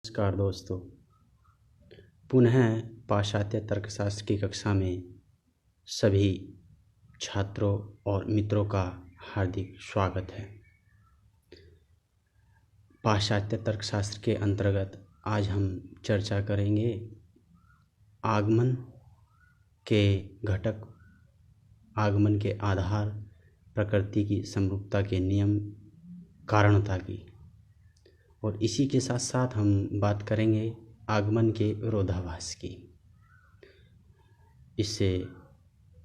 नमस्कार दोस्तों, पुनः पाश्चात्य तर्कशास्त्र की कक्षा में सभी छात्रों और मित्रों का हार्दिक स्वागत है। पाश्चात्य तर्कशास्त्र के अंतर्गत आज हम चर्चा करेंगे आगमन के घटक, आगमन के आधार, प्रकृति की समरूपता के नियम, कारणता की। और इसी के साथ साथ हम बात करेंगे आगमन के विरोधाभास की। इससे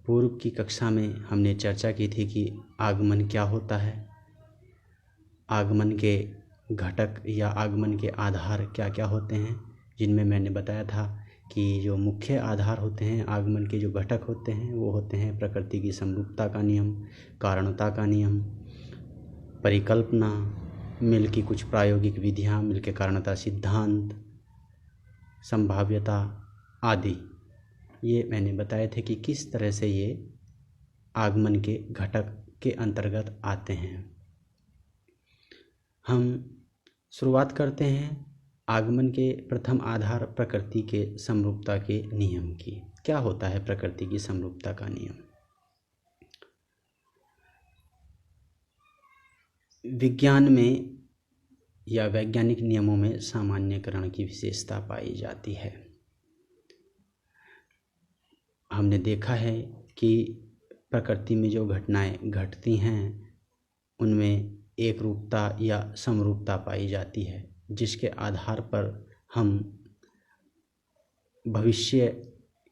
पूर्व की कक्षा में हमने चर्चा की थी कि आगमन क्या होता है, आगमन के घटक या आगमन के आधार क्या क्या होते हैं, जिनमें मैंने बताया था कि जो मुख्य आधार होते हैं, आगमन के जो घटक होते हैं वो होते हैं प्रकृति की समरूपता का नियम, कारणता का नियम, परिकल्पना, मिल की कुछ प्रायोगिक विधियाँ, मिल के कारणता सिद्धांत, संभाव्यता आदि। ये मैंने बताए थे कि किस तरह से ये आगमन के घटक के अंतर्गत आते हैं। हम शुरुआत करते हैं आगमन के प्रथम आधार प्रकृति के समरूपता के नियम की। क्या होता है प्रकृति की समरूपता का नियम? विज्ञान में या वैज्ञानिक नियमों में सामान्यकरण की विशेषता पाई जाती है। हमने देखा है कि प्रकृति में जो घटनाएं घटती हैं उनमें एक रूपता या समरूपता पाई जाती है, जिसके आधार पर हम भविष्य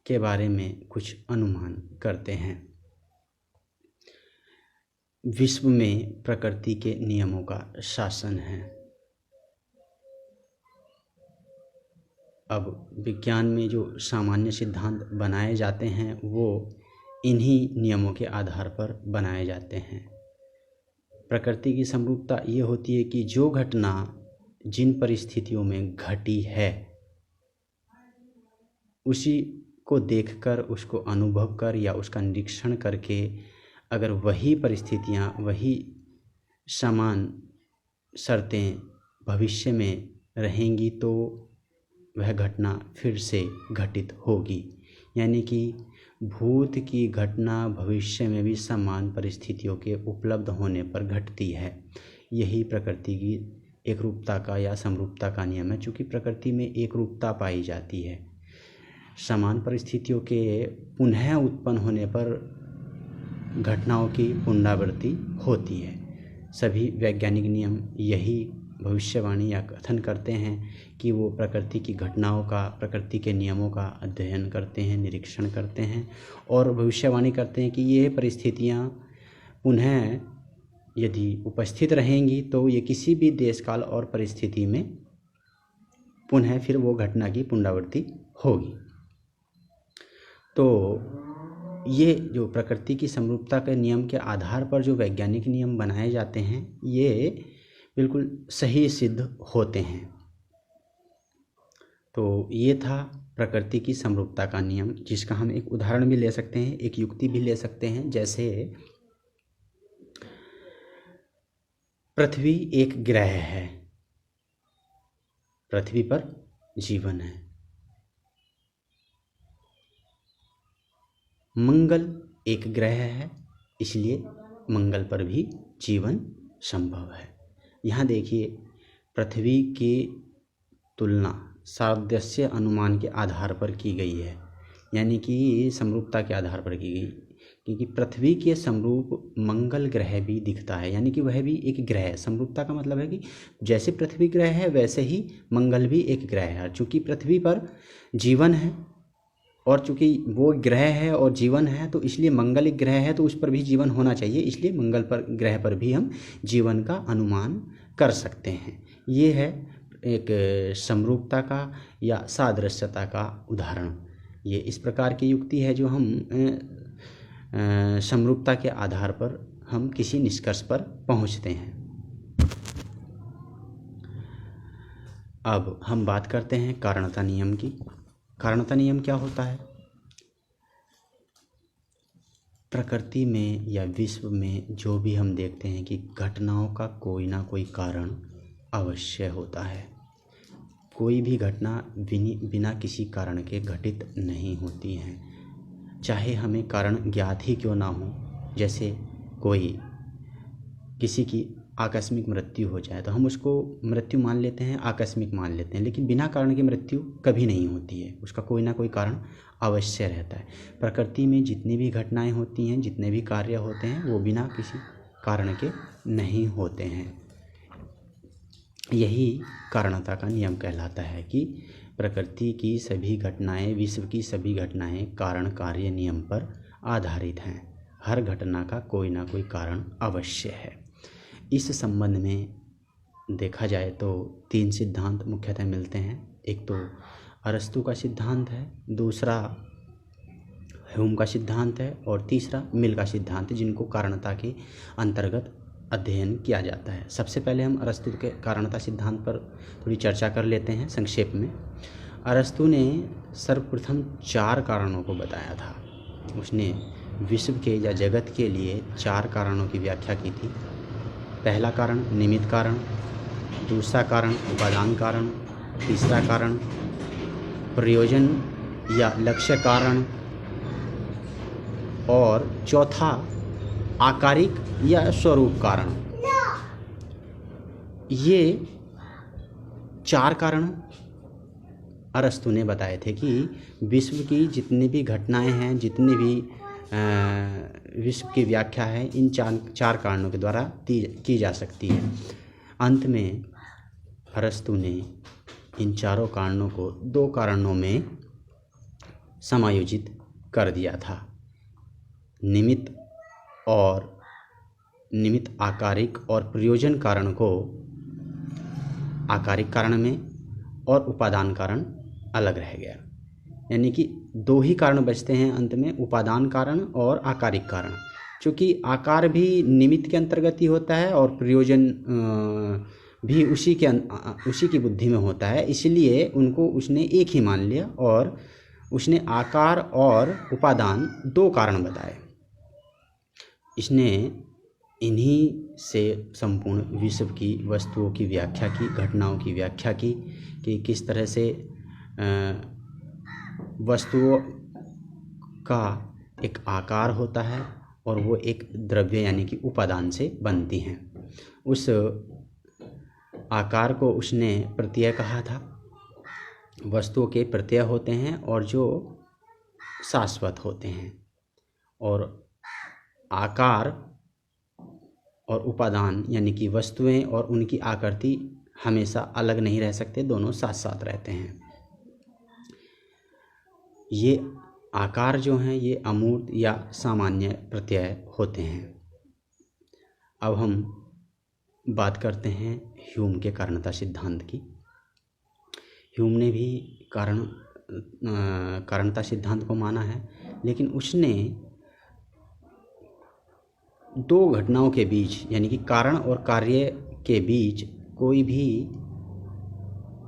के बारे में कुछ अनुमान करते हैं। विश्व में प्रकृति के नियमों का शासन है। अब विज्ञान में जो सामान्य सिद्धांत बनाए जाते हैं वो इन्हीं नियमों के आधार पर बनाए जाते हैं। प्रकृति की समरूपता ये होती है कि जो घटना जिन परिस्थितियों में घटी है उसी को देखकर, उसको अनुभव कर या उसका निरीक्षण करके अगर वही परिस्थितियाँ, वही समान शर्तें भविष्य में रहेंगी तो वह घटना फिर से घटित होगी। यानी कि भूत की घटना भविष्य में भी समान परिस्थितियों के उपलब्ध होने पर घटती है। यही प्रकृति की एकरूपता का या समरूपता का नियम है। चूँकि प्रकृति में एकरूपता पाई जाती है, समान परिस्थितियों के पुनः उत्पन्न होने पर घटनाओं की पुनरावृत्ति होती है। सभी वैज्ञानिक नियम यही भविष्यवाणी या कथन करते हैं कि वो प्रकृति की घटनाओं का, प्रकृति के नियमों का अध्ययन करते हैं, निरीक्षण करते हैं और भविष्यवाणी करते हैं कि ये परिस्थितियाँ पुनः यदि उपस्थित रहेंगी तो ये किसी भी देश काल और परिस्थिति में पुनः फिर वो घटना की पुनरावृत्ति होगी। तो ये जो प्रकृति की समरूपता के नियम के आधार पर जो वैज्ञानिक नियम बनाए जाते हैं ये बिल्कुल सही सिद्ध होते हैं। तो ये था प्रकृति की समरूपता का नियम, जिसका हम एक उदाहरण भी ले सकते हैं, एक युक्ति भी ले सकते हैं। जैसे पृथ्वी एक ग्रह है, पृथ्वी पर जीवन है। मंगल एक ग्रह है, इसलिए मंगल पर भी जीवन संभव है। यहाँ देखिए, पृथ्वी की तुलना सादृश्य अनुमान के आधार पर की गई है, यानी कि समरूपता के आधार पर की गई, क्योंकि पृथ्वी के समरूप मंगल ग्रह भी दिखता है, यानी कि वह भी एक ग्रह है। समरूपता का मतलब है कि जैसे पृथ्वी ग्रह है वैसे ही मंगल भी एक ग्रह है। चूँकि पृथ्वी पर जीवन है और चूँकि वो ग्रह है और जीवन है तो इसलिए मंगल एक ग्रह है तो उस पर भी जीवन होना चाहिए, इसलिए मंगल पर ग्रह पर भी हम जीवन का अनुमान कर सकते हैं। ये है एक समरूपता का या सादृश्यता का उदाहरण। ये इस प्रकार की युक्ति है जो हम समरूपता के आधार पर हम किसी निष्कर्ष पर पहुंचते हैं। अब हम बात करते हैं कारणता नियम की। कारणता नियम क्या होता है? प्रकृति में या विश्व में जो भी हम देखते हैं कि घटनाओं का कोई ना कोई कारण अवश्य होता है। कोई भी घटना बिना किसी कारण के घटित नहीं होती है, चाहे हमें कारण ज्ञात ही क्यों ना हो। जैसे किसी की आकस्मिक मृत्यु हो जाए तो हम उसको मृत्यु मान लेते हैं, आकस्मिक मान लेते हैं, लेकिन बिना कारण की मृत्यु कभी नहीं होती है, उसका कोई ना कोई कारण अवश्य रहता है। प्रकृति में जितनी भी घटनाएं होती हैं, जितने भी कार्य होते हैं, वो बिना किसी कारण के नहीं होते हैं। यही कारणता का नियम कहलाता है कि प्रकृति की सभी घटनाएं, विश्व की सभी घटनाएं कारण कार्य नियम पर आधारित हैं। हर घटना का कोई ना कोई कारण अवश्य है। इस संबंध में देखा जाए तो 3 सिद्धांत मुख्यतः मिलते हैं। एक तो अरस्तु का सिद्धांत है, दूसरा ह्यूम का सिद्धांत है और तीसरा मिल का सिद्धांत है, जिनको कारणता के अंतर्गत अध्ययन किया जाता है। सबसे पहले हम अरस्तु के कारणता सिद्धांत पर थोड़ी चर्चा कर लेते हैं संक्षेप में। अरस्तु ने सर्वप्रथम 4 कारणों को बताया था। उसने विश्व के या जगत के लिए 4 कारणों की व्याख्या की थी। पहला कारण निमित्त कारण, दूसरा कारण उपादान कारण, तीसरा कारण प्रयोजन या लक्ष्य कारण और चौथा आकारिक या स्वरूप कारण। ये 4 कारण अरस्तु ने बताए थे कि विश्व की जितनी भी घटनाएं हैं, जितनी भी विश्व की व्याख्या है, इन 4 कारणों के द्वारा की जा सकती है। अंत में अरस्तु ने इन 4 कारणों को 2 कारणों में समायोजित कर दिया था। निमित्त आकारिक और प्रयोजन कारण को आकारिक कारण में और उपादान कारण अलग रह गया। यानी कि 2 ही कारण बचते हैं अंत में, उपादान कारण और आकारिक कारण। क्योंकि आकार भी निमित्त के अंतर्गत ही होता है और प्रयोजन भी उसी की बुद्धि में होता है, इसलिए उनको उसने एक ही मान लिया और उसने आकार और उपादान 2 कारण बताए। इसने इन्हीं से संपूर्ण विश्व की वस्तुओं की व्याख्या की, घटनाओं की व्याख्या की कि किस तरह से वस्तुओं का एक आकार होता है और वो एक द्रव्य यानी कि उपादान से बनती हैं। उस आकार को उसने प्रत्यय कहा था। वस्तुओं के प्रत्यय होते हैं और जो शाश्वत होते हैं, और आकार और उपादान यानी कि वस्तुएं और उनकी आकृति हमेशा अलग नहीं रह सकते, दोनों साथ साथ रहते हैं। ये आकार जो हैं ये अमूर्त या सामान्य प्रत्यय होते हैं। अब हम बात करते हैं ह्यूम के कारणता सिद्धांत की। ह्यूम ने भी कारणता सिद्धांत को माना है, लेकिन उसने 2 घटनाओं के बीच यानी कि कारण और कार्य के बीच कोई भी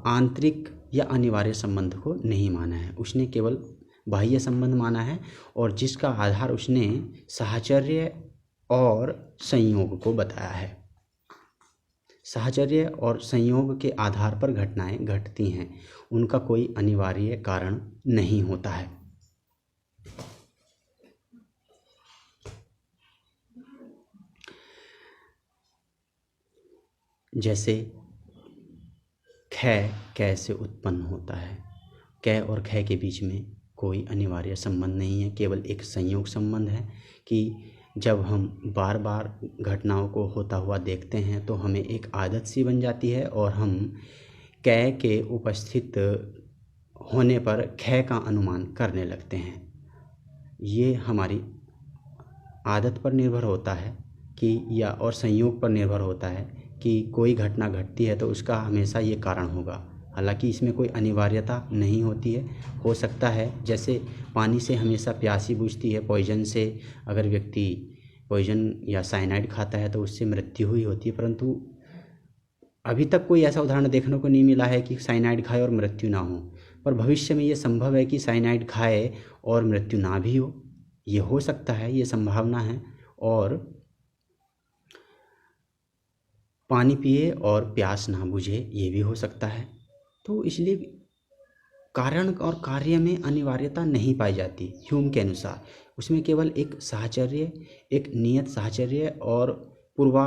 आंतरिक या अनिवार्य संबंध को नहीं माना है। उसने केवल बाह्य संबंध माना है और जिसका आधार उसने साहचर्य और संयोग को बताया है। साहचर्य और संयोग के आधार पर घटनाएं घटती हैं, उनका कोई अनिवार्य कारण नहीं होता है। जैसे क्षय कैसे उत्पन्न होता है, कै और खै के बीच में कोई अनिवार्य संबंध नहीं है, केवल एक संयोग संबंध है कि जब हम बार बार घटनाओं को होता हुआ देखते हैं तो हमें एक आदत सी बन जाती है और हम कै के उपस्थित होने पर खै का अनुमान करने लगते हैं। ये हमारी आदत पर निर्भर होता है कि और संयोग पर निर्भर होता है कि कोई घटना घटती है तो उसका हमेशा ये कारण होगा, हालांकि इसमें कोई अनिवार्यता नहीं होती है। हो सकता है जैसे पानी से हमेशा प्यासी बुझती है, पॉइजन से अगर व्यक्ति पॉइजन या साइनाइड खाता है तो उससे मृत्यु हुई होती है, परंतु अभी तक कोई ऐसा उदाहरण देखने को नहीं मिला है कि साइनाइड खाए और मृत्यु ना हो। पर भविष्य में ये संभव है कि साइनाइड खाए और मृत्यु ना भी हो, ये हो सकता है, ये संभावना है। और पानी पिए और प्यास ना बुझे, ये भी हो सकता है। तो इसलिए कारण और कार्य में अनिवार्यता नहीं पाई जाती ह्यूम के अनुसार। उसमें केवल एक साहचर्य, एक नियत साहचर्य और पूर्वा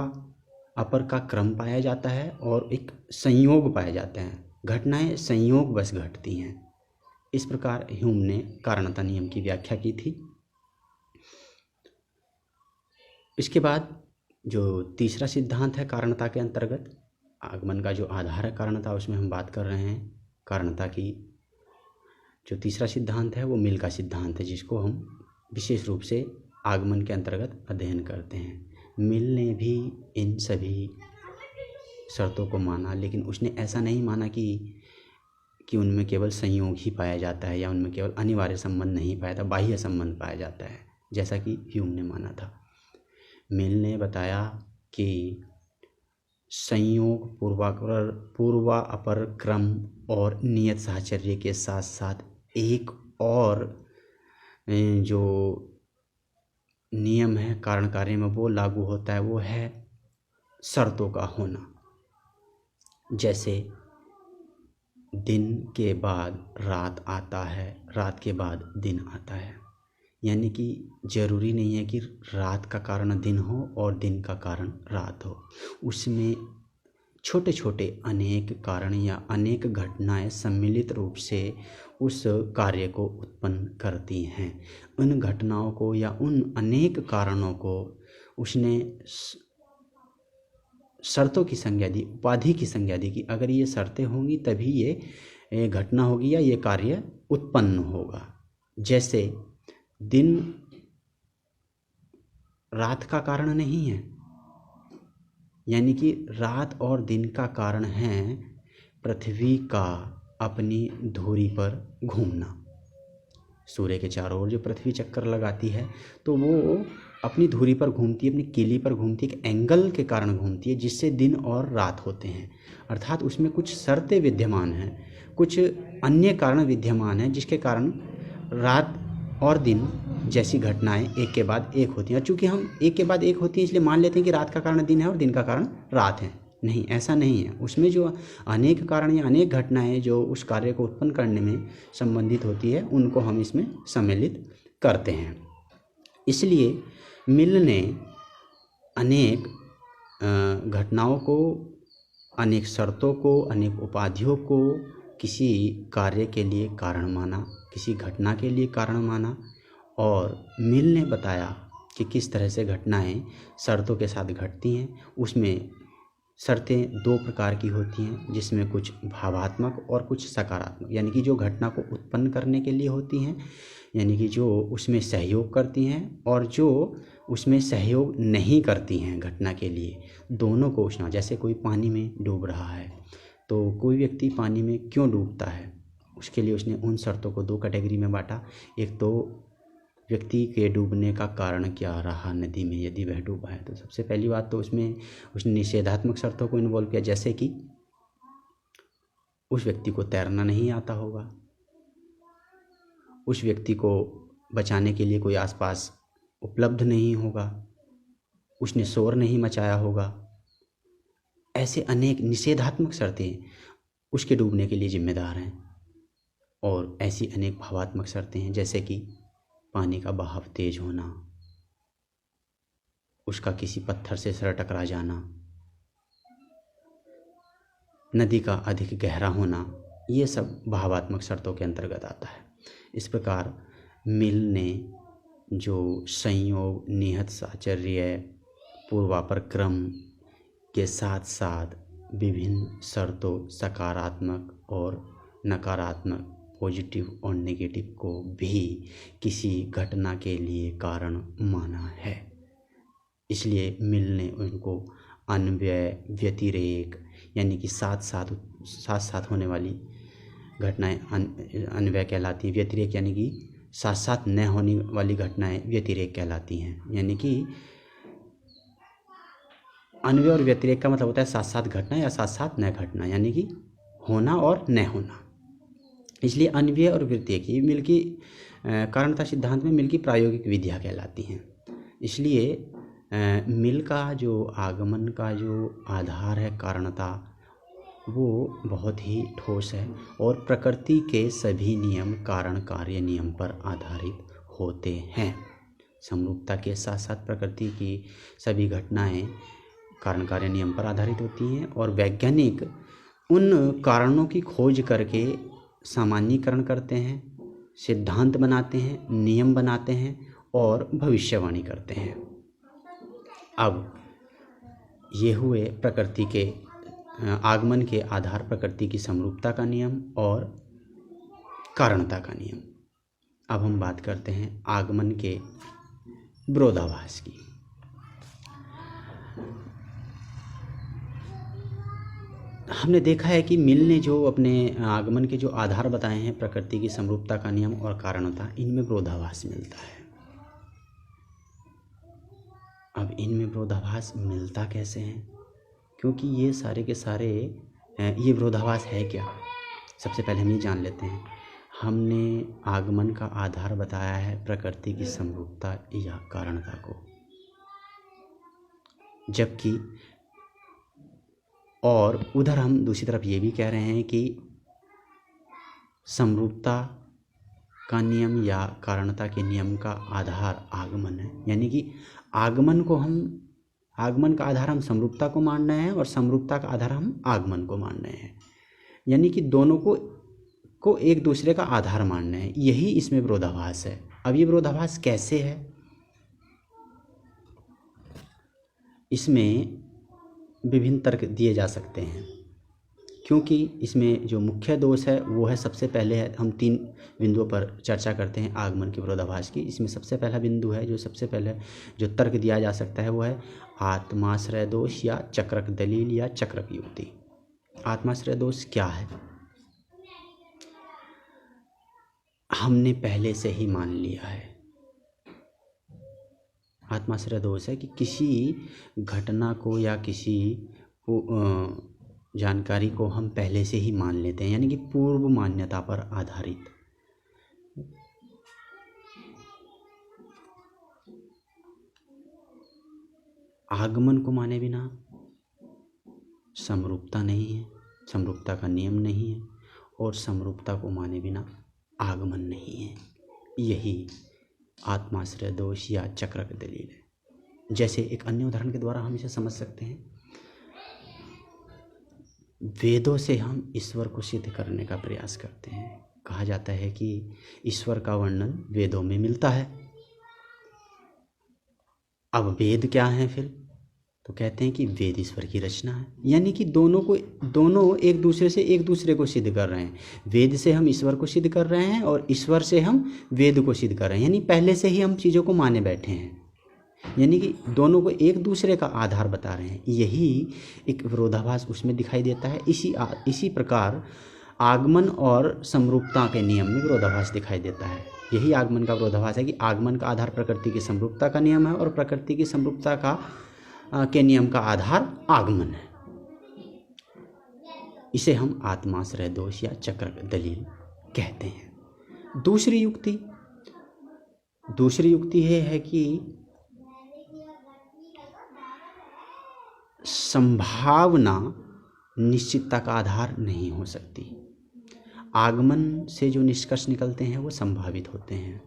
अपर का क्रम पाया जाता है और एक संयोग पाए जाते हैं। घटनाएं संयोग बस घटती हैं। इस प्रकार ह्यूम ने कारणता नियम की व्याख्या की थी। इसके बाद जो तीसरा सिद्धांत है कारणता के अंतर्गत, आगमन का जो आधार है कारणता, उसमें हम बात कर रहे हैं कारणता की। जो तीसरा सिद्धांत है वो मिल का सिद्धांत है, जिसको हम विशेष रूप से आगमन के अंतर्गत अध्ययन करते हैं। मिल ने भी इन सभी शर्तों को माना, लेकिन उसने ऐसा नहीं माना कि उनमें केवल संयोग ही पाया जाता है या उनमें केवल अनिवार्य संबंध नहीं पाया था, बाह्य संबंध पाया जाता है, जैसा कि ह्यूम ने माना था। मिल ने बताया कि संयोग, पूर्वा अपर क्रम और नियत साहचर्य के साथ साथ एक और जो नियम है कारण कार्य में वो लागू होता है, वो है शर्तों का होना। जैसे दिन के बाद रात आता है, रात के बाद दिन आता है, यानी कि जरूरी नहीं है कि रात का कारण दिन हो और दिन का कारण रात हो। उसमें छोटे छोटे अनेक कारण या अनेक घटनाएं सम्मिलित रूप से उस कार्य को उत्पन्न करती हैं। उन घटनाओं को या उन अनेक कारणों को उसने शर्तों की संज्ञा दी, उपाधि की संज्ञा दी कि अगर ये शर्तें होंगी तभी ये घटना होगी या ये कार्य उत्पन्न होगा। जैसे दिन रात का कारण नहीं है, यानी कि रात और दिन का कारण है पृथ्वी का अपनी धुरी पर घूमना। सूर्य के चारों ओर जो पृथ्वी चक्कर लगाती है तो वो अपनी धुरी पर घूमती है, अपनी किली पर घूमती है, एक एंगल के कारण घूमती है, जिससे दिन और रात होते हैं। अर्थात उसमें कुछ शर्तें विद्यमान हैं, कुछ अन्य कारण विद्यमान हैं, जिसके कारण रात और दिन जैसी घटनाएं एक के बाद एक होती हैं। और चूँकि हम एक के बाद एक होती हैं इसलिए मान लेते हैं कि रात का कारण दिन है और दिन का कारण रात है। नहीं, ऐसा नहीं है। उसमें जो अनेक कारण या अनेक घटनाएं जो उस कार्य को उत्पन्न करने में संबंधित होती है, उनको हम इसमें सम्मिलित करते हैं। इसलिए मिल ने अनेक घटनाओं को, अनेक शर्तों को, अनेक उपाधियों को किसी कार्य के लिए कारण माना, किसी घटना के लिए कारण माना। और मिल ने बताया कि किस तरह से घटनाएं शर्तों के साथ घटती हैं। उसमें शर्तें दो प्रकार की होती हैं, जिसमें कुछ भावात्मक और कुछ सकारात्मक, यानी कि जो घटना को उत्पन्न करने के लिए होती हैं, यानी कि जो उसमें सहयोग करती हैं, और जो उसमें सहयोग नहीं करती हैं घटना के लिए। दोनों को उसना, जैसे कोई पानी में डूब रहा है तो कोई व्यक्ति पानी में क्यों डूबता है, उसके लिए उसने उन शर्तों को दो कैटेगरी में बांटा। एक तो व्यक्ति के डूबने का कारण क्या रहा नदी में, यदि वह डूबा है तो सबसे पहली बात तो उसमें उसने निषेधात्मक शर्तों को इन्वॉल्व किया, जैसे कि उस व्यक्ति को तैरना नहीं आता होगा, उस व्यक्ति को बचाने के लिए कोई आसपास उपलब्ध नहीं होगा, उसने शोर नहीं मचाया होगा। ऐसे अनेक निषेधात्मक शर्तें उसके डूबने के लिए जिम्मेदार हैं। और ऐसी अनेक भावात्मक शर्तें हैं, जैसे कि पानी का बहाव तेज होना, उसका किसी पत्थर से सर टकरा जाना, नदी का अधिक गहरा होना, ये सब भावात्मक शर्तों के अंतर्गत आता है। इस प्रकार मिल ने जो संयोग, नियत साहचर्य, पूर्वापर क्रम के साथ साथ विभिन्न शर्तों, सकारात्मक और नकारात्मक, पॉजिटिव और नेगेटिव को भी किसी घटना के लिए कारण माना है। इसलिए मिल ने उनको अन्वय, व्यतिरेक, यानी कि साथ साथ होने वाली घटनाएं अन्वय कहलाती हैं। व्यतिरेक यानी कि साथ साथ न होने वाली घटनाएं व्यतिरेक कहलाती हैं। यानी कि अन्वय और व्यतिरेक का मतलब होता है साथ साथ घटना या साथ साथ न घटना, यानी कि होना और न होना। इसलिए अन्वय और व्यतिरेक ये मिल की कारणता सिद्धांत में मिल की प्रायोगिक विधियाँ कहलाती हैं। इसलिए मिल का जो आगमन का जो आधार है कारणता, वो बहुत ही ठोस है और प्रकृति के सभी नियम कारण कार्य नियम पर आधारित होते हैं। समरूपता के साथ साथ प्रकृति की सभी घटनाएं कारण कार्य नियम पर आधारित होती हैं और वैज्ञानिक उन कारणों की खोज करके सामान्यीकरण करते हैं, सिद्धांत बनाते हैं, नियम बनाते हैं और भविष्यवाणी करते हैं। अब ये हुए प्रकृति के आगमन के आधार, प्रकृति की समरूपता का नियम और कारणता का नियम। अब हम बात करते हैं आगमन के विरोधाभास की। हमने देखा है कि मिल ने जो अपने आगमन के जो आधार बताए हैं, प्रकृति की समरूपता का नियम और कारणता, इनमें विरोधाभास मिलता है। अब इनमें विरोधाभास मिलता कैसे हैं? क्योंकि ये सारे के सारे ये विरोधाभास है क्या? सबसे पहले हम ये जान लेते हैं। हमने आगमन का आधार बताया है प्रकृति की समरूपता या कारणता को, जबकि और उधर हम दूसरी तरफ ये भी कह रहे हैं कि समरूपता का नियम या कारणता के नियम का आधार आगमन है। यानी कि आगमन का आधार हम समरूपता को मान रहे हैं और समरूपता का आधार हम आगमन को मान रहे हैं। यानी कि दोनों को एक दूसरे का आधार मान रहे हैं। यही इसमें विरोधाभास है। अब ये विरोधाभास कैसे है? इसमें विभिन्न तर्क दिए जा सकते हैं, क्योंकि इसमें जो मुख्य दोष है वो है, सबसे पहले है, हम 3 बिंदुओं पर चर्चा करते हैं आगमन के विरोधाभास की। इसमें सबसे पहला बिंदु है, जो सबसे पहले जो तर्क दिया जा सकता है वो है आत्माश्रय दोष या चक्रक दलील या चक्रक युक्ति। आत्माश्रय दोष क्या है? हमने पहले से ही मान लिया है। आत्माश्रय दोष है कि किसी घटना को या किसी जानकारी को हम पहले से ही मान लेते हैं, यानी कि पूर्व मान्यता पर आधारित। आगमन को माने बिना समरूपता नहीं है, समरूपता का नियम नहीं है, और समरूपता को माने बिना आगमन नहीं है। यही आत्माश्रय दोष या चक्रक दलील है। जैसे एक अन्य उदाहरण के द्वारा हम इसे समझ सकते हैं। वेदों से हम ईश्वर को सिद्ध करने का प्रयास करते हैं। कहा जाता है कि ईश्वर का वर्णन वेदों में मिलता है। अब वेद क्या है फिर? तो कहते हैं कि वेद ईश्वर की रचना है। यानी कि दोनों एक दूसरे को सिद्ध कर रहे हैं। वेद से हम ईश्वर को सिद्ध कर रहे हैं और ईश्वर से हम वेद को सिद्ध कर रहे हैं। यानी पहले से ही हम चीज़ों को माने बैठे हैं, यानी कि दोनों को एक दूसरे का आधार बता रहे हैं। यही एक विरोधाभास उसमें दिखाई देता है। इसी प्रकार आगमन और समरूपता के नियम में विरोधाभास दिखाई देता है। यही आगमन का विरोधाभास है कि आगमन का आधार प्रकृति की समरूपता का नियम है और प्रकृति की समरूपता के नियम का आधार आगमन है। इसे हम आत्माश्रय दोष या चक्रक दलील कहते हैं। दूसरी युक्ति है कि संभावना निश्चितता का आधार नहीं हो सकती। आगमन से जो निष्कर्ष निकलते हैं वो संभावित होते हैं,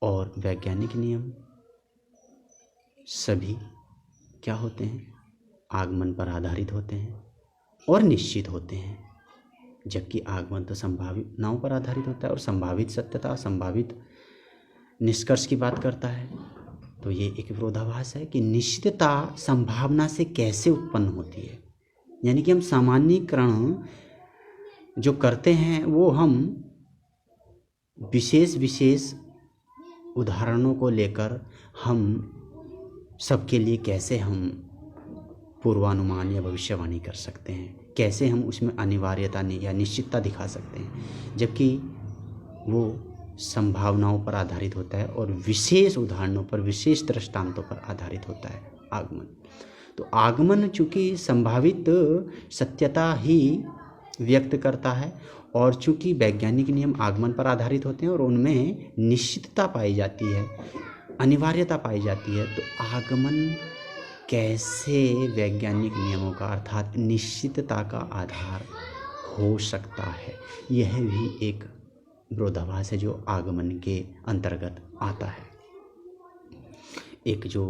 और वैज्ञानिक नियम सभी क्या होते हैं? आगमन पर आधारित होते हैं और निश्चित होते हैं, जबकि आगमन तो संभावनाओं पर आधारित होता है और संभावित सत्यता, संभावित निष्कर्ष की बात करता है। तो ये एक विरोधाभास है कि निश्चितता संभावना से कैसे उत्पन्न होती है। यानी कि हम सामान्यीकरण जो करते हैं वो हम विशेष उदाहरणों को लेकर हम सबके लिए कैसे हम पूर्वानुमान या भविष्यवाणी कर सकते हैं, कैसे हम उसमें अनिवार्यता या निश्चितता दिखा सकते हैं, जबकि वो संभावनाओं पर आधारित होता है और विशेष उदाहरणों पर, विशेष दृष्टांतों पर आधारित होता है आगमन। तो आगमन चूँकि संभावित सत्यता ही व्यक्त करता है, और चूँकि वैज्ञानिक नियम आगमन पर आधारित होते हैं और उनमें निश्चितता पाई जाती है, अनिवार्यता पाई जाती है, तो आगमन कैसे वैज्ञानिक नियमों का अर्थात निश्चितता का आधार हो सकता है। यह भी एक विरोधाभास है जो आगमन के अंतर्गत आता है। एक जो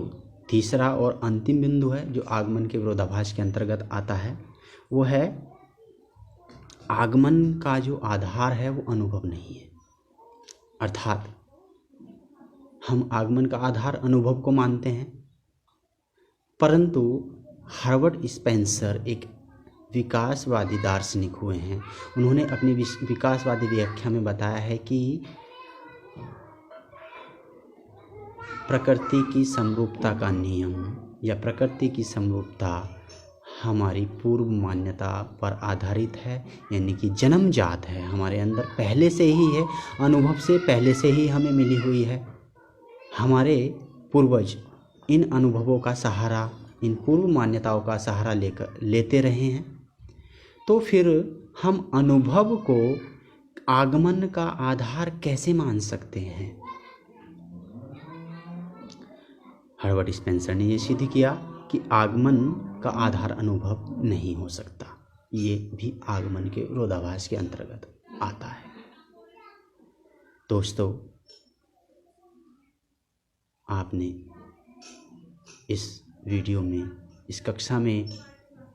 तीसरा और अंतिम बिंदु है जो आगमन के विरोधाभास के अंतर्गत आता है, वो है आगमन का जो आधार है वो अनुभव नहीं है। अर्थात हम आगमन का आधार अनुभव को मानते हैं, परंतु हर्बर्ट स्पेंसर एक विकासवादी दार्शनिक हुए हैं। उन्होंने अपनी विकासवादी व्याख्या में बताया है कि प्रकृति की समरूपता का नियम या प्रकृति की समरूपता हमारी पूर्व मान्यता पर आधारित है, यानी कि जन्मजात है, हमारे अंदर पहले से ही है, अनुभव से पहले से ही हमें मिली हुई है। हमारे पूर्वज इन अनुभवों का सहारा, इन पूर्व मान्यताओं का सहारा लेते रहे हैं। तो फिर हम अनुभव को आगमन का आधार कैसे मान सकते हैं? हर्बर्ट स्पेंसर ने यह सिद्ध किया कि आगमन का आधार अनुभव नहीं हो सकता। ये भी आगमन के विरोधाभास के अंतर्गत आता है। दोस्तों, आपने इस वीडियो में, इस कक्षा में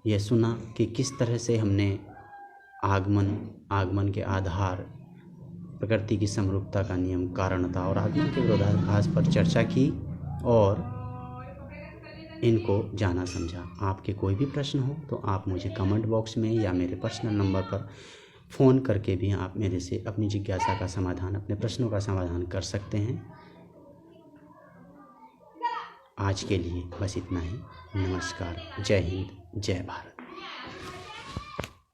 यह सुना कि किस तरह से हमने आगमन के आधार, प्रकृति की समरूपता का नियम, कारणता और आगमन के विरोधाभास पर चर्चा की और इनको जाना समझा। आपके कोई भी प्रश्न हो तो आप मुझे कमेंट बॉक्स में या मेरे पर्सनल नंबर पर फ़ोन करके भी आप मेरे से अपनी जिज्ञासा का समाधान, अपने प्रश्नों का समाधान कर सकते हैं। आज के लिए बस इतना ही। नमस्कार। जय हिंद, जय भारत।